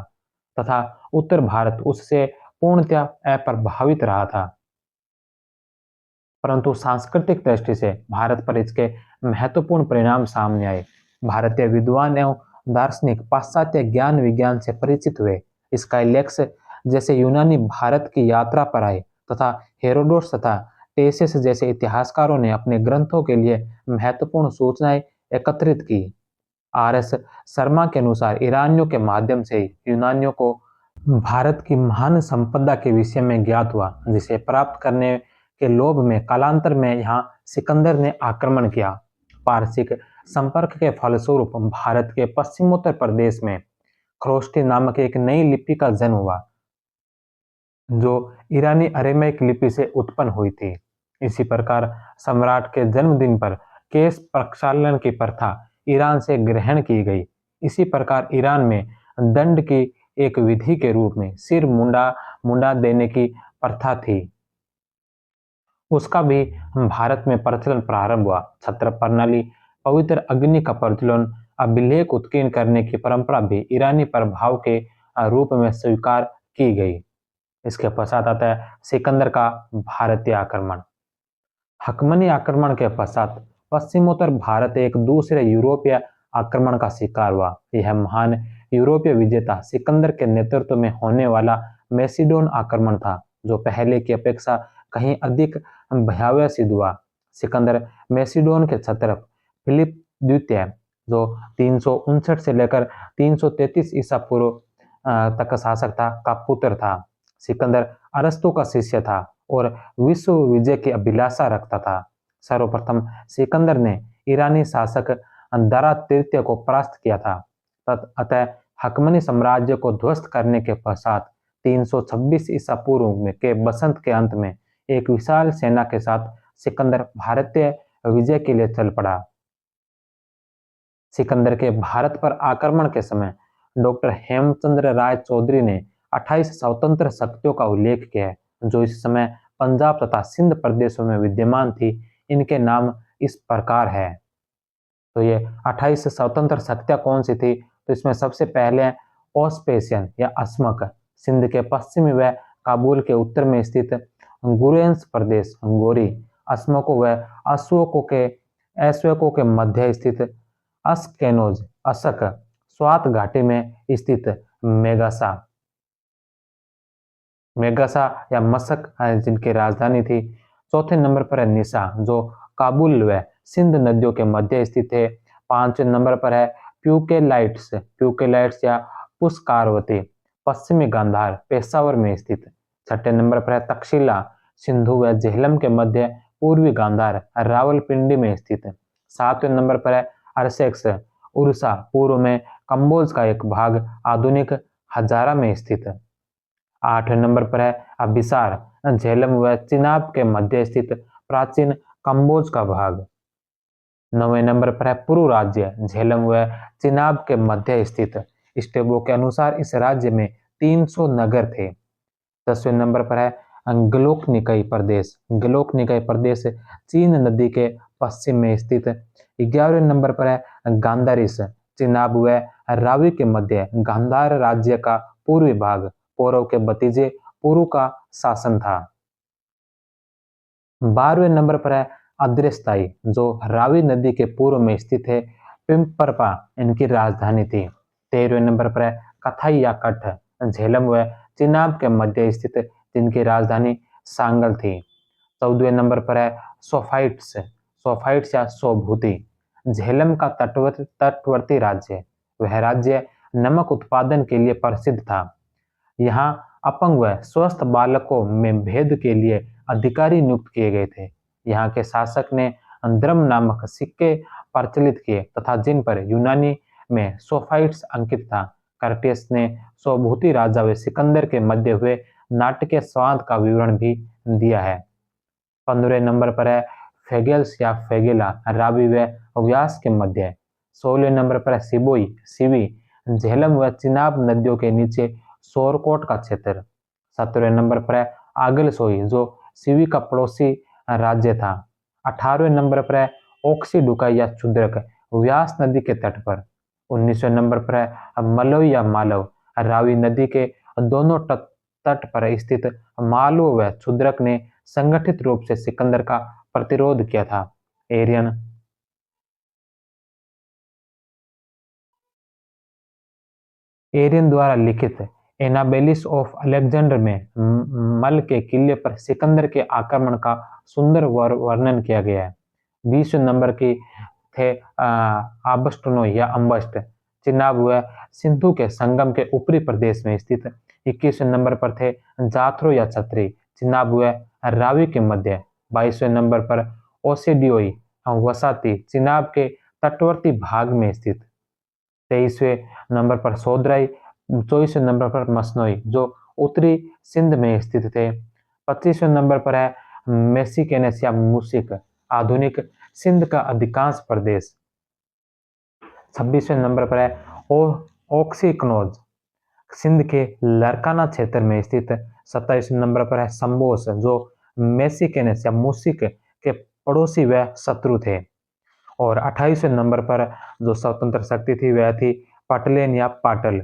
तथा उत्तर भारत उससे पूर्णतः अप्रभावित रहा था। परंतु सांस्कृतिक दृष्टि से भारत पर इसके महत्वपूर्ण परिणाम सामने आए। भारतीय विद्वान एवं दार्शनिक पाश्चात्य ज्ञान विज्ञान से परिचित हुए। स्काइलेक्स जैसे यूनानी भारत की यात्रा पर आए तथा हेरोडोटस तथा टेसेस जैसे इतिहासकारों ने अपने ग्रंथों के लिए महत्वपूर्ण सूचनाएं एकत्रित की। आर.एस. शर्मा के अनुसार ईरानियों के माध्यम से यूनानियों को भारत की महान संपदा के विषय में ज्ञात हुआ, जिसे प्राप्त करने के लोभ में कालांतर में यहाँ सिकंदर ने आक्रमण किया। पारसिक संपर्क के फलस्वरूप भारत के पश्चिमोत्तर प्रदेश में खरोष्ठी नामक एक नई लिपि का जन्म हुआ, जो ईरानी अरेमैक लिपि से उत्पन्न हुई थी। इसी प्रकार सम्राट के जन्मदिन पर केश प्रक्षालन की प्रथा ईरान से ग्रहण की गई। इसी प्रकार ईरान में दंड की एक विधि के रूप में सिर मुंडा देने की प्रथा थी, उसका भी भारत में प्रचलन प्रारंभ हुआ। छत्र प्रणाली, पवित्र अग्नि का प्रज्वलन, अभिलेख उत्कीर्ण करने की परंपरा भी ईरानी प्रभाव के रूप में स्वीकार की गई। इसके पश्चात आता है सिकंदर का भारतीय आक्रमण। हकमनी आक्रमण के पश्चात पश्चिमोत्तर भारत एक दूसरे यूरोपीय आक्रमण का शिकार हुआ। यह महान यूरोपीय विजेता सिकंदर के नेतृत्व में होने वाला मैसिडोन आक्रमण था, जो पहले की अपेक्षा कहीं अधिक भयावह सिद्ध हुआ। सिकंदर मैसिडोन के छत्र फिलिप द्वितीय, जो 359 से लेकर 333 ईसा पूर्व तक का शासक था, का पुत्र था। सिकंदर अरस्तु का शिष्य था और विश्व विजय की अभिलाषा रखता था। सर्वप्रथम सिकंदर ने ईरानी शासक दारा तृतीय को परास्त किया था। अतः हकमनी साम्राज्य को ध्वस्त करने के पश्चात 326 ईसा पूर्व में के बसंत के अंत में एक विशाल सेना के साथ सिकंदर भारतीय विजय के लिए चल पड़ा। सिकंदर के भारत पर आक्रमण के समय डॉक्टर हेमचंद्र राय चौधरी ने 28 स्वतंत्र शक्तियों का उल्लेख किया है, जो इस समय पंजाब तथा सिंध प्रदेशों में विद्यमान थी। इनके नाम इस प्रकार है। तो ये 28 स्वतंत्र शक्तियां कौन सी थी? तो इसमें सबसे पहले ऑस्पेशियन या अस्मक, सिंध के पश्चिमी व काबुल के उत्तर में स्थित गुरेंस प्रदेश गोरी, अस्मकों व अश्वकों के मध्य स्थित अस्केनोज, असक, स्वात घाटी में स्थित मेगासा या मशक जिनकी राजधानी थी। चौथे नंबर पर है निशा, जो काबुल व सिंध नदियों के मध्य स्थित है। 5वें नंबर पर है प्यूकेलाइट्स या पुष्कारवती, पश्चिमी गांधार, पेशावर में स्थित। 6ठे नंबर पर है तक्षशिला, सिंधु व झेलम के मध्य, पूर्वी गांधार, रावलपिंडी में स्थित। 7वें नंबर पर है अरसेक्स, उड़ीसा, पूर्व में कंबोज का एक भाग, आधुनिक हजारा में स्थित। 8वें नंबर पर है अभिसार, झेलम व चिनाब के मध्य स्थित प्राचीन कंबोज का भाग। 9वें नंबर पर है पुरु राज्य, झेलम व चिनाब के मध्य स्थित। स्टेबो के अनुसार इस राज्य में 300 नगर थे। 10वें नंबर पर है ग्लोकनिकई प्रदेश चीन नदी के पश्चिम में स्थित। 11वें नंबर पर है गांधारिस, चिनाब व रावी के मध्य, गांधार राज्य का पूर्वी भाग, पौरव के भतीजे पुरु का शासन था। 12वें नंबर पर है अद्रेस्ताई जो रावी नदी के पूर्व में स्थित है, पिम्परपा इनकी राजधानी थी। 13वें नंबर पर है कथाई या कठ, झेलम व चिनाब के मध्य स्थित, जिनकी राजधानी सांगल थी। 14वें नंबर पर है सोफाइट्स, सोफाइट्स या सोभूति, झेलम का तटवर्ती राज्य। वह राज्य नमक उत्पादन के लिए प्रसिद्ध था। यहाँ अपंग व स्वस्थ बालकों में भेद के लिए अधिकारी नियुक्त किए गए थे। यहाँ के शासक ने द्रम नामक सिक्के प्रचलित किए तथा जिन पर यूनानी में सोफाइट्स अंकित था। कर्टियस ने सोभूति राजा व सिकंदर के मध्य हुए नाट्य स्वाद का विवरण भी दिया है। 15वें नंबर पर है फेगेल्स या फेगेला, रावी व व्यास के मध्य। 16वें नंबर पर है सिबोई, सिवी, झेलम व चिनाब नदियों के नीचे सोरकोट का क्षेत्र। 17वें नंबर पर है आगलसोई जो सिवी का पड़ोसी राज्य था। 18वें नंबर पर है ओक्सीडुका या क्षुद्रक, व्यास नदी के तट पर। 19वें नंबर पर है मलव या मालव, रावी नदी के दोनों तट पर स्थित मालव व क्षुद्रक ने संगठित रूप से सिकंदर का प्रतिरोध किया था। एरियन द्वारा लिखित एनाबेलिस ऑफ अलेक्जेंडर में मल के किले पर सिकंदर के आक्रमण का सुंदर वर्णन किया गया है। 20 नंबर की थे आबस्टनो या अम्बस्ट, चिनाब व सिंधु के संगम के ऊपरी प्रदेश में स्थित। 21वें नंबर पर थे जाथरो या छत्री, चिनाब व रावी के मध्य। 22वें नंबर पर ओसिडियोई वसाती, चिनाब के तटवर्ती भाग में स्थित। 23वें नंबर पर सोदराई, 24वें नंबर पर मसनोई जो उत्तरी सिंध में स्थित थे। 25वें नंबर पर है मेसिकेनेस या मूसिक, आधुनिक सिंध का अधिकांश प्रदेश। 26वें नंबर पर है ओक्सिकनोज, सिंध के लरकाना क्षेत्र में स्थित। 27वें नंबर पर है संबोस जो मेसिकेनेस या मूसिक के पड़ोसी व शत्रु थे। और 28वें नंबर पर जो स्वतंत्र शक्ति थी वह थी पटलेन या पाटल,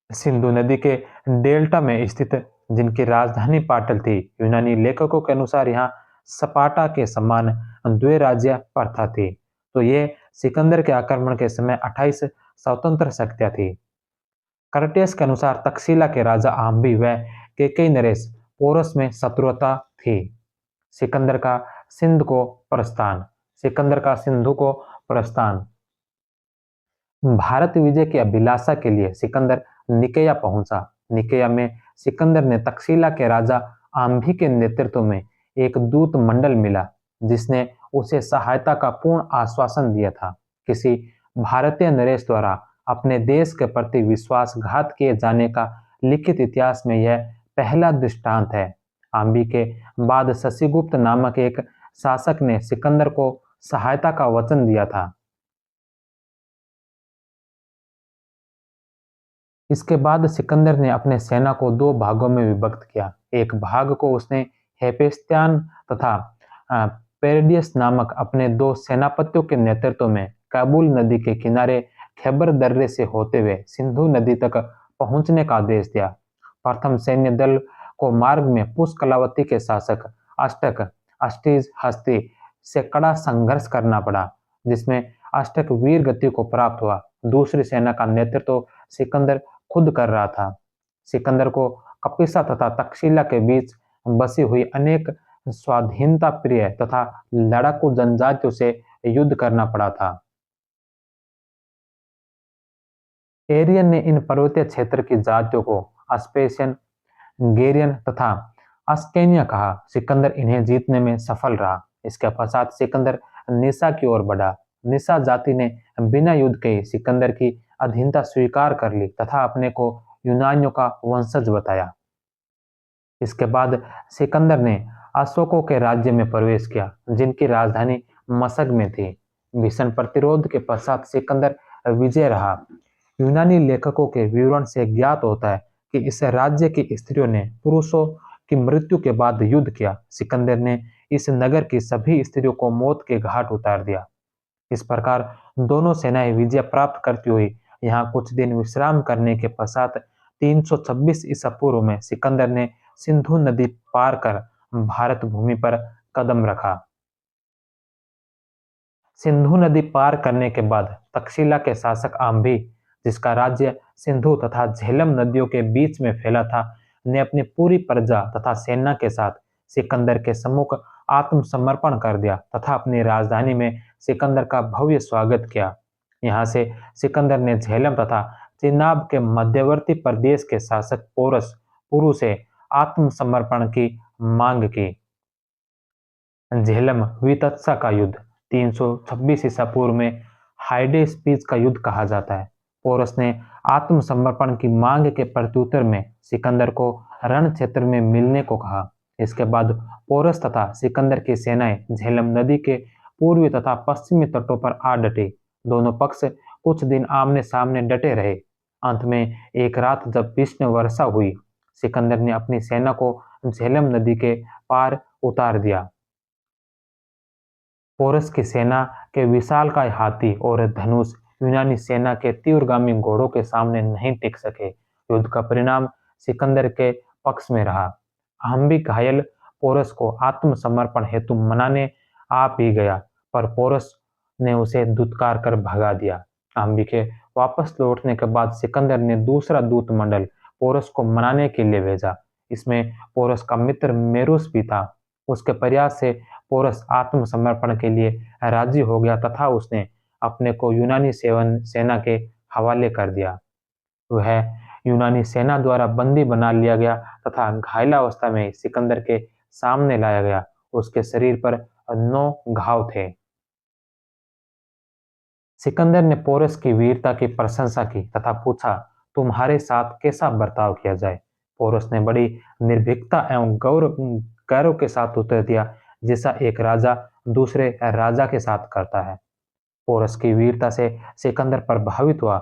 सिंधु नदी के डेल्टा में स्थित, जिनकी राजधानी पाटल थी। यूनानी लेखकों के अनुसार यहाँ सपाटा के समान द्विराज्य प्रथा थी। तो ये सिकंदर के आक्रमण के समय 28 स्वतंत्र शक्तियां थी। कर्टियस के अनुसार तक्षशिला के राजा आम्बी व केकई नरेश पोरस में शत्रुता थी। सिकंदर का सिंध को प्रस्थान, सिकंदर का सिंधु को प्रस्थान। भारत विजय की अभिलाषा के लिए सिकंदर निकेया पहुंचा। निकेया में सिकंदर ने तक्षशिला के राजा आम्भी के नेतृत्व में एक दूत मंडल मिला, जिसने उसे सहायता का पूर्ण आश्वासन दिया था। किसी भारतीय नरेश द्वारा अपने देश के प्रति विश्वासघात किए जाने का लिखित इतिहास में यह पहला दृष्टांत है। आम्भी के बाद शशिगुप्त नामक एक शासक ने सिकंदर को सहायता का वचन दिया था। इसके बाद सिकंदर ने अपने सेना को दो भागों में विभक्त किया। एक भाग को उसने हेपेस्त्यान तथा पेरिडियस नामक अपने दो सेनापतियों के नेतृत्व में काबुल नदी के किनारे खैबर दर्रे से होते हुए सिंधु नदी तक पहुंचने का आदेश दिया। प्रथम सैन्य दल को मार्ग में पुष्कलावती के शासक अष्टक अष्टीज हस्ती से कड़ा संघर्ष करना पड़ा, जिसमें अष्टक वीर गति को प्राप्त हुआ। दूसरी सेना का नेतृत्व सिकंदर खुद कर रहा था। सिकंदर को कपिसा तथा तक्षशिला के बीच बसी हुई अनेक स्वाधीनता प्रिय तथा लड़ाकू जनजातियों से युद्ध करना पड़ा था। एरियन ने इन पर्वतीय क्षेत्र की जातियों को अस्पेशियन, गेरियन तथा अस्केनिया कहा। सिकंदर इन्हें जीतने में सफल रहा। इसके पश्चात सिकंदर निसा की ओर बढ़ा। निसा जाति ने बिना युद्ध के सिकंदर की अधीनता स्वीकार कर ली तथा अपने को यूनानियों का वंशज बताया। इसके बाद सिकंदर ने अशोकों के राज्य में प्रवेश किया, जिनकी राजधानी मशग में थी। भीषण प्रतिरोध के पश्चात सिकंदर विजय रहा। यूनानी लेखकों के विवरण से ज्ञात होता है कि इस राज्य की स्त्रियों ने पुरुषों की मृत्यु के बाद युद्ध किया। सिकंदर ने इस नगर की सभी स्त्रियों को मौत के घाट उतार दिया। इस प्रकार दोनों सेनाएं विजय प्राप्त करती हुई यहाँ कुछ दिन विश्राम करने के पश्चात 326 ईसा पूर्व में सिकंदर ने सिंधु नदी पार कर भारत भूमि पर कदम रखा। सिंधु नदी पार करने के बाद तक्षशिला के शासक आम्भी, जिसका राज्य सिंधु तथा झेलम नदियों के बीच में फैला था, ने अपनी पूरी प्रजा तथा सेना के साथ सिकंदर के सम्मुख आत्मसमर्पण कर दिया तथा अपनी राजधानी में सिकंदर का भव्य स्वागत किया। यहाँ से सिकंदर ने झेलम तथा चिनाब के मध्यवर्ती प्रदेश के शासक पोरस पुरु से आत्मसमर्पण की मांग की। झेलम वितत्सा का युद्ध 326 ईसा पूर्व में हाइडे स्पीच का युद्ध कहा जाता है। पोरस ने आत्मसमर्पण की मांग के प्रत्युत्तर में सिकंदर को रण क्षेत्र में मिलने को कहा। इसके बाद पोरस तथा सिकंदर की सेनाएं झेलम नदी के पूर्वी तथा पश्चिमी तटों पर आ डटे। दोनों पक्ष कुछ दिन आमने सामने डटे रहे। अंत में एक रात जब भीषण वर्षा हुई, सिकंदर ने अपनी सेना को झेलम नदी के पार उतार दिया। पोरस की सेना के विशालकाय हाथी और धनुष यूनानी सेना के तीव्रगामी घोड़ों के सामने नहीं टिक सके। युद्ध का परिणाम सिकंदर के पक्ष में रहा। अहमबी घायल पोरस को आत्मसमर्पण हेतु मनाने आ भी गया, पर पोरस ने उसे दुत्कार कर भगा दिया। अहमबी के वापस लौटने के बाद सिकंदर ने दूसरा दूत मंडल पोरस को मनाने के लिए भेजा। इसमें पोरस का मित्र मेरुस भी था। उसके प्रयास से पोरस आत्मसमर्पण के लिए राजी हो गया तथा उसने अपने को यूनानी सेना के हवाले कर दिया। वह यूनानी सेना द्वारा बंदी बना लिया गया तथा घायलावस्था में सिकंदर के सामने लाया गया। उसके शरीर पर 9 घाव थे। सिकंदर ने पोरस की वीरता की प्रशंसा की तथा पूछा, तुम्हारे साथ कैसा बर्ताव किया जाए। पोरस ने बड़ी निर्भीकता एवं गौरव के साथ उत्तर दिया, जैसा एक राजा दूसरे राजा के साथ करता है। पोरस की वीरता से सिकंदर प्रभावित हुआ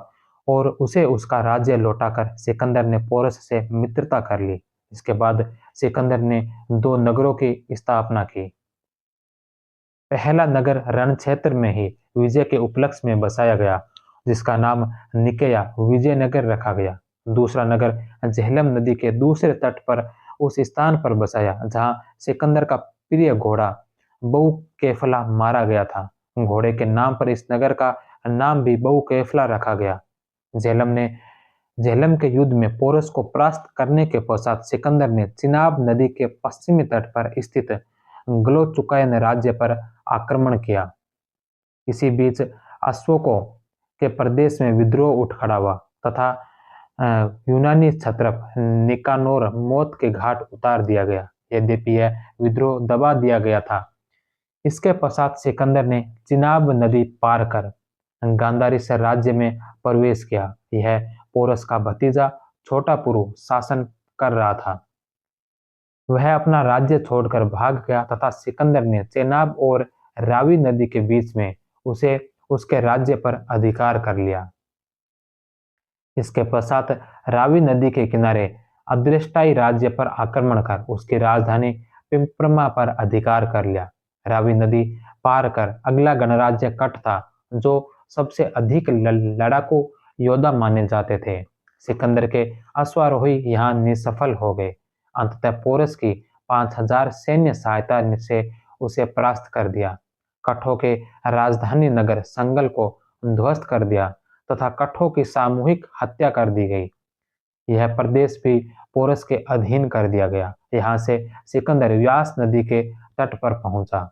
और उसे उसका राज्य लौटाकर सिकंदर ने पोरस से मित्रता कर ली। इसके बाद सिकंदर ने 2 नगरों की स्थापना की। पहला नगर रण क्षेत्र में ही विजय के उपलक्ष्य में बसाया गया, जिसका नाम निकेया विजयनगर रखा गया। दूसरा नगर झेलम नदी के दूसरे तट पर उस स्थान पर बसाया जहां सिकंदर का प्रिय घोड़ा बऊ कैफला मारा गया था। घोड़े के नाम पर इस नगर का नाम भी बऊ कैफला रखा गया। झेलम ने झेलम के युद्ध में पोरस को परास्त करने के पश्चात सिकंदर ने चिनाब नदी के पश्चिमी तट पर स्थित ग्लोचुकायन राज्य पर आक्रमण किया। इसी बीच अश्वकों के प्रदेश में विद्रोह उठ खड़ा हुआ तथा यूनानी क्षत्रप निकानोर मौत के घाट उतार दिया गया। यद्यपि यह विद्रोह दबा दिया गया था, इसके पश्चात सिकंदर ने चिनाब नदी पार कर गांधारी राज्य में प्रवेश किया। यह पोरस का भतीजा छोटा पुरु शासन कर रहा था। वह अपना राज्य छोड़कर भाग गया तथा सिकंदर ने चेनाब और रावी नदी के बीच में उसे उसके राज्य पर अधिकार कर लिया। इसके पश्चात रावी नदी के किनारे अदृष्टाई राज्य पर आक्रमण कर उसकी राजधानी पिंपरमा पर अधिकार कर लिया। रावी नदी पार कर अगला गणराज्य कट था, जो सबसे अधिक लड़ाकू योद्धा माने जाते थे। सिकंदर के अश्वारोही यहाँ निसफल हो गए। अंततः पोरस की 5000 सैन्य सहायता से उसे परास्त कर दिया। कठों के राजधानी नगर संगल को ध्वस्त कर दिया तथा कठों की सामूहिक हत्या कर दी गई। यह प्रदेश भी पोरस के अधीन कर दिया गया। यहाँ से सिकंदर व्यास नदी के तट पर पहुंचा।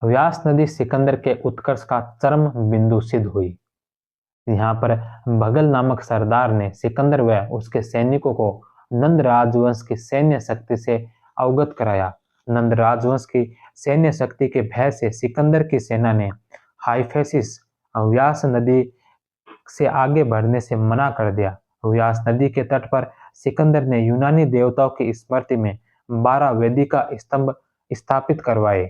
व्यास नदी सिकंदर के उत्कर्ष का चरम बिंदु सिद्ध हुई। यहाँ पर भगल नामक सरदार ने सिकंदर व उसके सैनिकों को नंद राजवंश की सैन्य शक्ति से अवगत कराया। नंद राजवंश की सैन्य शक्ति के भय से सिकंदर की सेना ने हाइफेसिस व्यास नदी से आगे बढ़ने से मना कर दिया। व्यास नदी के तट पर सिकंदर ने यूनानी देवताओं की स्मृति में 12 वेदिका स्तंभ स्थापित करवाए।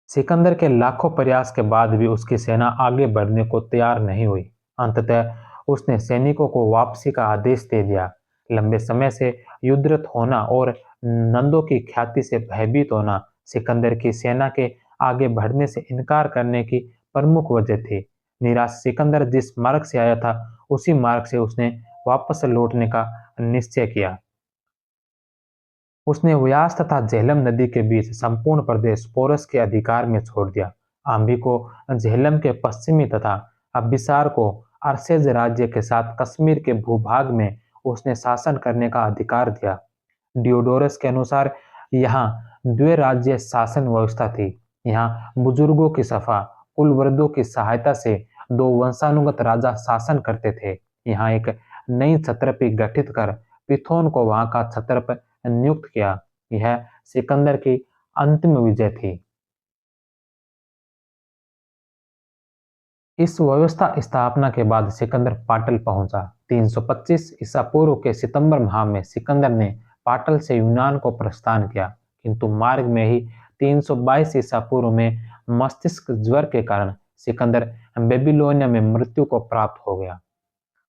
सिकंदर के लाखों प्रयास के बाद भी उसकी सेना आगे बढ़ने को तैयार नहीं हुई। अंततः उसने सैनिकों को वापसी का आदेश दे दिया। लंबे समय से युद्धरत होना और नंदों की ख्याति से भयभीत होना सिकंदर की सेना के आगे बढ़ने से इनकार करने की प्रमुख वजह थी। निराश सिकंदर जिस मार्ग से आया था, उसी मार्ग से उसने वापस लौटने का निश्चय किया। उसने व्यास तथा झेलम नदी के बीच संपूर्ण प्रदेश पोरस के अधिकार में छोड़ दिया। आम्बी को झेलम के पश्चिमी तथा अबिसार को अरसेज राज्य के साथ कश्मीर के भूभाग में उसने शासन करने का अधिकार दिया। डियोडोरस के अनुसार यहाँ द्विराज्य शासन व्यवस्था थी। यहाँ बुजुर्गों की सफा कुलवृद्धों की सहायता से दो वंशानुगत राजा शासन करते थे। यहाँ एक नई छत्रपी गठित कर पिथोन को वहां का छत्रप नियुक्त किया। यह सिकंदर की अंतिम विजय थी। इस व्यवस्था स्थापना के बाद सिकंदर पाटल पहुंचा। 325 ईसा पूर्व के सितंबर माह में सिकंदर ने पाटल से यूनान को प्रस्थान किया, किंतु मार्ग में ही 322 ईसा पूर्व में मस्तिष्क ज्वर के कारण सिकंदर बेबीलोनिया में मृत्यु को प्राप्त हो गया।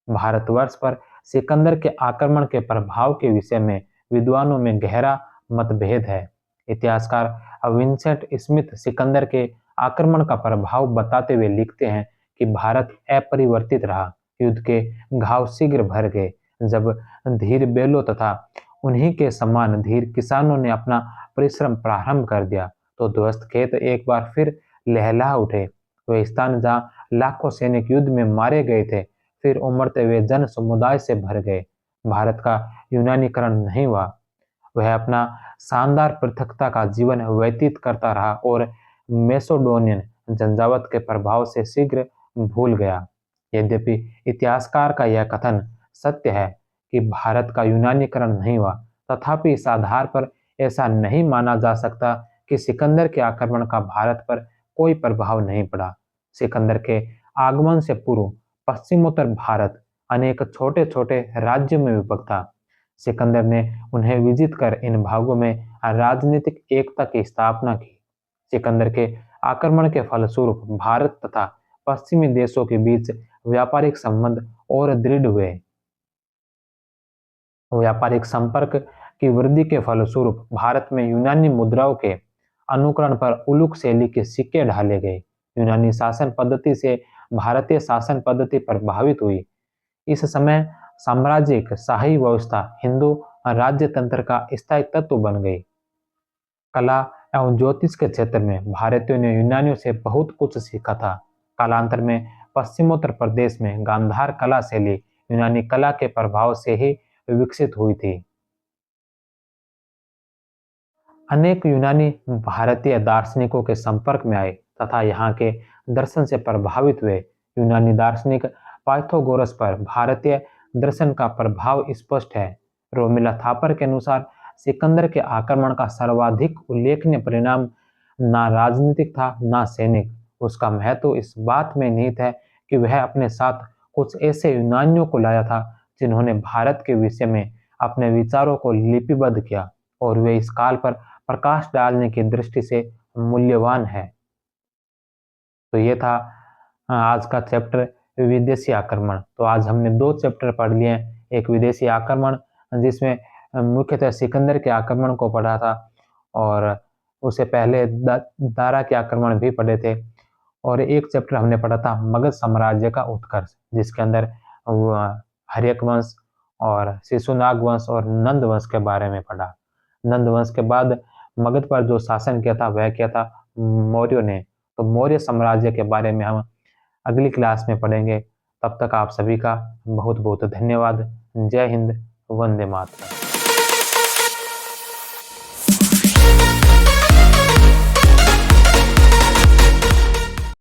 भारतवर्ष पर सिकंदर के आक्रमण के प्रभाव के विषय में विद्वानों में गहरा मतभेद है। इतिहासकार विंसेंट स्मिथ सिकंदर के आक्रमण का प्रभाव बताते हुए लिखते हैं कि भारत अपरिवर्तित रहा। युद्ध के घाव शीघ्र भर गए। जब धीर बेलों तथा उन्हीं के समान धीर किसानों ने अपना परिश्रम प्रारंभ कर दिया, तो ध्वस्त खेत एक बार फिर लहला उठे। वे स्थान जहां लाखों सैनिक युद्ध में मारे गए थे, फिर उमड़ते हुए जन समुदाय से भर गए। भारत का यूनानीकरण नहीं हुआ। वह अपना शानदार पृथकता का जीवन व्यतीत करता रहा और मैसेडोनियन झंझावात के प्रभाव से शीघ्र भूल गया। यद्यपि इतिहासकार का यह कथन सत्य है कि भारत का यूनानीकरण नहीं हुआ, तथापि इस आधार पर ऐसा नहीं माना जा सकता कि सिकंदर के आक्रमण का भारत पर कोई प्रभाव नहीं पड़ा। सिकंदर के आगमन से पूर्व पश्चिमोत्तर भारत अनेक छोटे छोटे राज्यों में विभक्त था। सिकंदर ने उन्हें विजित कर इन भागों में राजनीतिक एकता की स्थापना की। सिकंदर के आक्रमण के फलस्वरूप भारत तथा पश्चिमी देशों के बीच व्यापारिक संबंध और दृढ़ हुए। व्यापारिक संपर्क की वृद्धि के फलस्वरूप भारत में यूनानी मुद्राओं के अनुकरण पर उलुक शैली के सिक्के ढाले गए। यूनानी शासन पद्धति से भारतीय शासन पद्धति प्रभावित हुई। इस समय साम्राज्यिक शाही व्यवस्था हिंदू राज्य तंत्र का स्थायी तत्व बन गई। कला एवं ज्योतिष के क्षेत्र में भारतीयों ने यूनानियों से बहुत कुछ सीखा था। कालांतर में पश्चिमोत्तर प्रदेश में गांधार कला शैली यूनानी कला के प्रभाव से ही विकसित हुई थी। अनेक यूनानी भारतीय दार्शनिकों के संपर्क में आए तथा यहाँ के दर्शन से प्रभावित हुए। यूनानी दार्शनिक पाइथागोरस पर भारतीय दर्शन का प्रभाव स्पष्ट है। रोमिला थापर के अनुसार सिकंदर के आक्रमण का सर्वाधिक उल्लेखनीय परिणाम ना राजनीतिक था ना सैनिक। उसका महत्व इस बात में निहित है कि वह अपने साथ कुछ ऐसे यूनानियों को लाया था जिन्होंने भारत के विषय में अपने विचारों को लिपिबद्ध किया और वे इस काल पर प्रकाश डालने की दृष्टि से मूल्यवान है। तो ये था आज का चैप्टर विदेशी आक्रमण। तो आज हमने दो चैप्टर पढ़ लिए हैं। एक विदेशी आक्रमण जिसमें मुख्यतः सिकंदर के आक्रमण को पढ़ा था और उससे पहले दारा के आक्रमण भी पढ़े थे। और एक चैप्टर हमने पढ़ा था मगध साम्राज्य का उत्कर्ष, जिसके अंदर हर्यक वंश और शिशुनाग वंश और नंद वंश के बारे में पढ़ा। नंद वंश के बाद मगध पर जो शासन किया था वह किया था मौर्यों ने। तो मौर्य साम्राज्य के बारे में हम अगली क्लास में पढ़ेंगे। तब तक आप सभी का बहुत बहुत धन्यवाद। जय हिंद, वंदे मातरम।